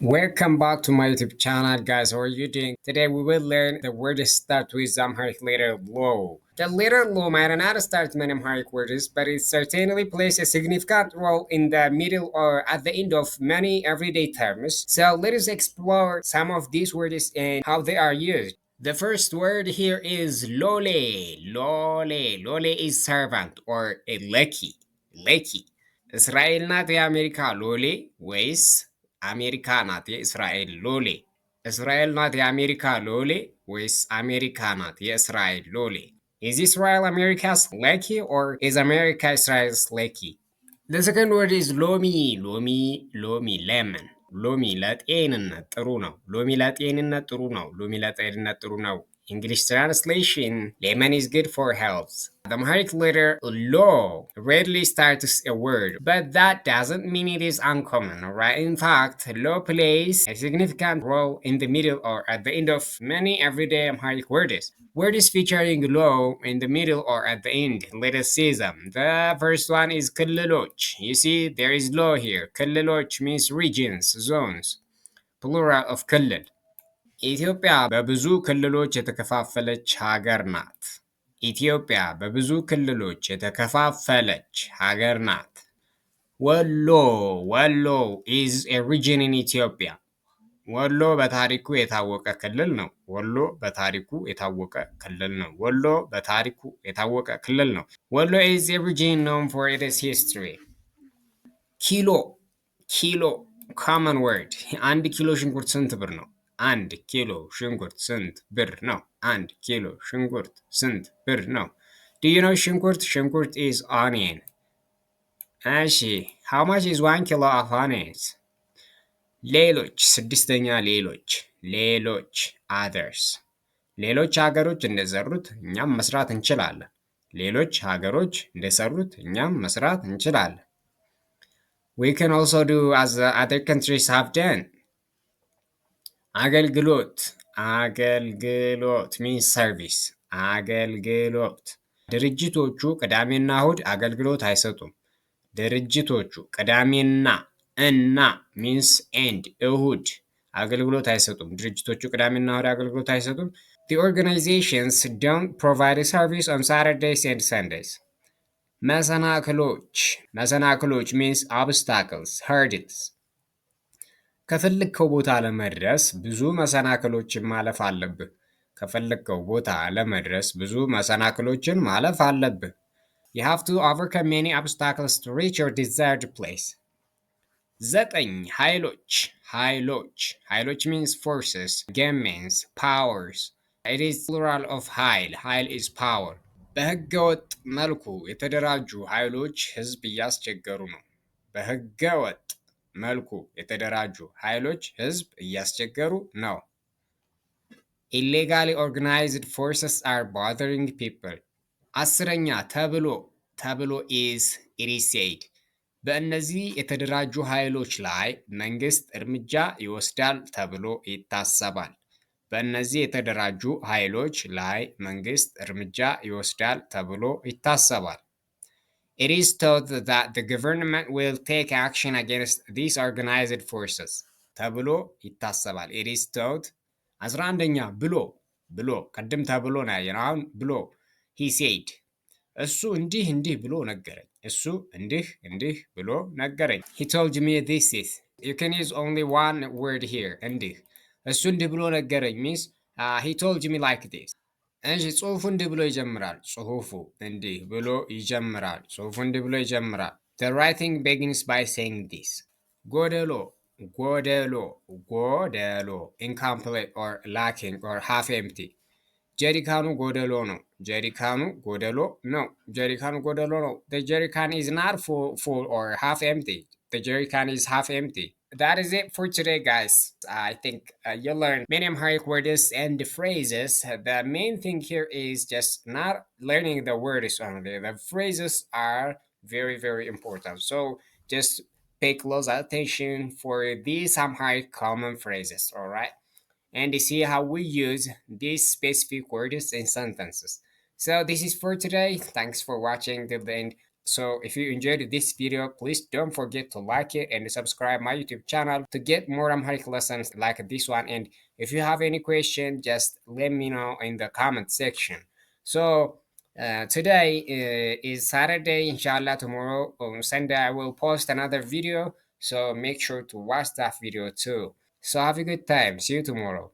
Welcome back to my YouTube channel, guys. How are you doing? Today we will learn the word start with the Amharic letter lo. The letter lo might not start many Amharic words, but it certainly plays a significant role in the middle or at the end of many everyday terms. So let us explore some of these words and how they are used. The first word here is lole. Lole. Lole is servant or a lackey. Lackey. እስራኤል ናት የአሜሪካ ሎሌ ወይስ አሜሪካ ናት የእስራኤል ሎሌ? እስራኤል ናት የአሜሪካ ሎሌ ወይስ አሜሪካ ናት የእስራኤል ሎሌ? Is Israel America's lackey or is America Israel's lackey? The second word is ሎሚ ሎሚ ሎሚ lemon ሎሚ ለጤንነት ጥሩ ነው። ሎሚ ለጤንነት ጥሩ ነው። ሎሚ ለጤንነት ጥሩ ነው። English translation: lemon is good for health. The Amharic letter lo rarely starts a word, but that doesn't mean it is uncommon, right? In fact, lo plays a significant role in the middle or at the end of many everyday Amharic words. Words featuring lo in the middle or at the end. Let us see them. The first one is ክልሎች. You see, there is lo here. ክልሎች means regions, zones. Plural of ክልል. ኢትዮጵያ በብዙ ክልሎች የተከፋፈለች ሀገር ናት። ኢትዮጵያ በብዙ ክልሎች የተከፋፈለች ሀገር ናት። ወሎ ወሎ is a region in Ethiopia. ወሎ በታሪኩ የታወቀ ክልል ነው። ወሎ በታሪኩ የታወቀ ክልል ነው። ወሎ በታሪኩ የታወቀ ክልል ነው። ወሎ is a region known for its history. ኪሎ ኪሎ common word. አንድ ኪሎ ሽንኩርት ስንት ብር ነው? አንድ ኪሎ ሽንኩርት ስንት ብር ነው? አንድ ኪሎ ሽንኩርት ስንት ብር ነው? Do you know ሽንኩርት? ሽንኩርት is onion. እሺ, how much is 1 kilo of onions? ሌሎች ስድስተኛ ሌሎች ሌሎች others. ሌሎች ሀገሮች እንደሰሩት እኛም መስራት እንችላለን። ሌሎች ሀገሮች እንደሰሩት እኛም መስራት እንችላለን። We can also do as other countries have done. አገልግሎት አገልግሎት means service. አገልግሎት ድርጅቶቹ ቅዳሜና እሁድ አገልግሎት አይሰጡም። ድርጅቶቹ ቅዳሜና እና means and እሁድ አገልግሎት አይሰጡም። ድርጅቶቹ ቅዳሜና እሁድ አገልግሎት አይሰጡም። The organizations don't provide a service on Saturdays and Sundays. መሰናክሎች መሰናክሎች means obstacles, hurdles. ከፈለግከው ቦታ ለመድረስ ብዙ መሰናክሎችን ማለፍ አለብህ። ከፈለግከው ቦታ ለመድረስ ብዙ መሰናክሎችን ማለፍ አለብህ። You have to overcome many obstacles to reach your desired place. ዘጠኝ ኃይሎች ኃይሎች ኃይሎች means forces, gains, powers. It is plural of ኃይል. ኃይል is power. በህገወጥ መልኩ የተደራጁ ኃይሎች ህዝብ እያስቸገሩ ነው። በህገወጥ መልኩ የተደራጁ ኃይሎች ህዝብ እያስቸገሩ ነው። Illegally organized forces are bothering people. አስረኛ ተብሎ ተብሎ is it is said. በእነዚህ የተደራጁ ኃይሎች ላይ መንግስት እርምጃ ይወስዳል ተብሎ ይታሰባል። በእነዚህ የተደራጁ ኃይሎች ላይ መንግስት እርምጃ ይወስዳል ተብሎ ይታሰባል። It is thought that the government will take action against these organized forces ተብሎ ይታሰባል። It is thought 11ኛ ብሎ ብሎ ቅድም ተብሎ ነው ያየነው። አሁን ብሎ he said እሱ እንዲህ እንዲህ ብሎ ነገረኝ። እሱ እንዲህ እንዲህ ብሎ ነገረኝ። He told me this is. You can use only one word here. እንዲህ እሱ እንዲህ ብሎ ነገረኝ means he told me like this. እሺ ጽሁፉ እንዲህ ብሎ ይጀምራል። ጽሁፉ እንዲህ ብሎ ይጀምራል። ጽሁፉ እንዲህ ብሎ ይጀምራል። The writing begins by saying this. ጎደሎ ጎደሎ ጎደሎ incomplete or lacking or half empty. ጀሪካኑ ጎደሎ ነው። ጀሪካኑ ጎደሎ ነው። ጀሪካኑ ጎደሎ ነው። The jerrycan is not full or half empty. The jerrycan is half empty. That is it for today, guys. I think you learned many Amharic words and the phrases. The main thing here is just not learning the words only. The phrases are very, very important. So just pay close attention for these Amharic common phrases, all right? And see how we use these specific words in sentences. So this is for today. Thanks for watching till the end. So if you enjoyed this video, please don't forget to like it and subscribe my YouTube channel to get more Amharic lessons like this one. And if you have any question, just let me know in the comment section. So today is Saturday, inshallah. Tomorrow on Sunday I will post another video, so make sure to watch that video too. So have a good time. See you tomorrow.